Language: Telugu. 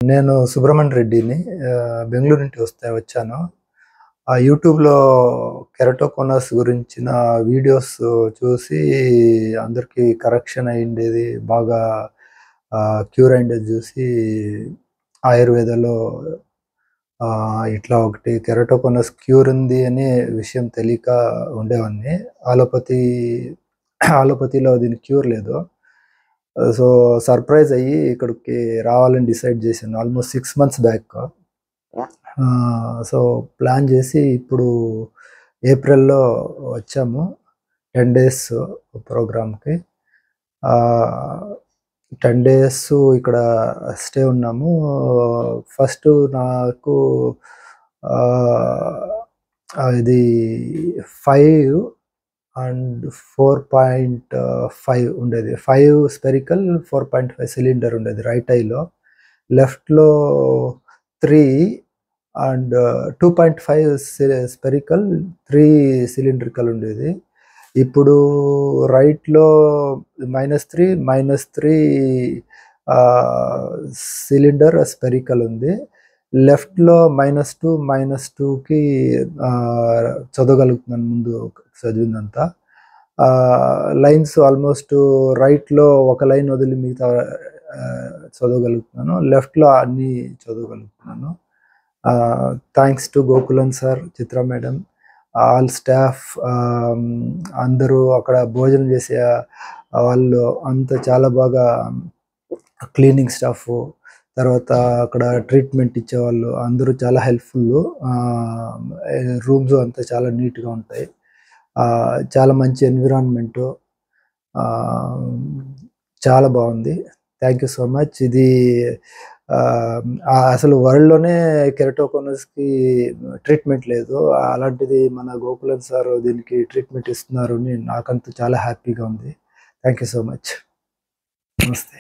నేను సుబ్రహ్మణ్య రెడ్డిని. బెంగుళూరు నుండి వచ్చాను. యూట్యూబ్‌లో కెరటోకోనస్ గురించిన వీడియోస్ చూసి అందరికి కరెక్షన్ అయ్యుండేది. బాగా క్యూర్ అయ్యుండేది చూసి ఆయుర్వేదాలో ఇట్లా ఒకటి కెరటోకోనస్ క్యూర్ ఉంది అనే విషయం తెలియక ఉండేవాడిని. అలోపతిలో దీనికి క్యూర్ లేదు. సో, సర్ప్రైజ్ అయ్యి ఇక్కడికి రావాలని డిసైడ్ చేశాను. Almost 6 months back. So, plan చేసి ఇప్పుడు ఏప్రిల్‌లో వచ్చాము. 10 డేస్ ప్రోగ్రామ్‌కి. 10 డేస్ ఇక్కడ స్టే ఉన్నాము. ఫస్ట్ నాకు ఇది 5 అండ్ 4.5 ఉండేది. 5 స్పెరికల్, 4.5 సిలిండర్ ఉండేది రైట్ ఐలో. లెఫ్ట్‌లో 3 అండ్ 2.5 స్పెరికల్, 3 సిలిండ్రికల్ ఉండేది. ఇప్పుడు రైట్‌లో -3 సిలిండర్ స్పెరికల్ ఉంది. లెఫ్ట్‌లో -2కి చదవగలుగుతున్నాను ముందు చదివిందంతా. లైన్స్ ఆల్మోస్ట్ రైట్‌లో ఒక లైన్ వదిలి మిగతా చదవగలుగుతున్నాను. లెఫ్ట్‌లో అన్నీ చదవగలుగుతున్నాను. Thanks to Gokulan sir, Chitra madam, all staff, అందరూ అక్కడ భోజనం చేసే వాళ్ళు అంతా చాలా బాగా, క్లీనింగ్ స్టాఫు, తర్వాత అక్కడ ట్రీట్మెంట్ ఇచ్చేవాళ్ళు అందరూ చాలా హెల్ప్‌ఫుల్లు. రూమ్స్ అంతా చాలా నీట్‌గా ఉంటాయి. చాలా మంచి ఎన్విరాన్మెంటు. చాలా బాగుంది. Thank you so much. ఇది అసలు వరల్డ్‌లోనే కెరటోకోనస్‌కి ట్రీట్మెంట్ లేదు. అలాంటిది మన గోకులన్ సార్ దీనికి ట్రీట్మెంట్ ఇస్తున్నారు అని నాకంతూ చాలా హ్యాపీగా ఉంది. Thank you so much. నమస్తే.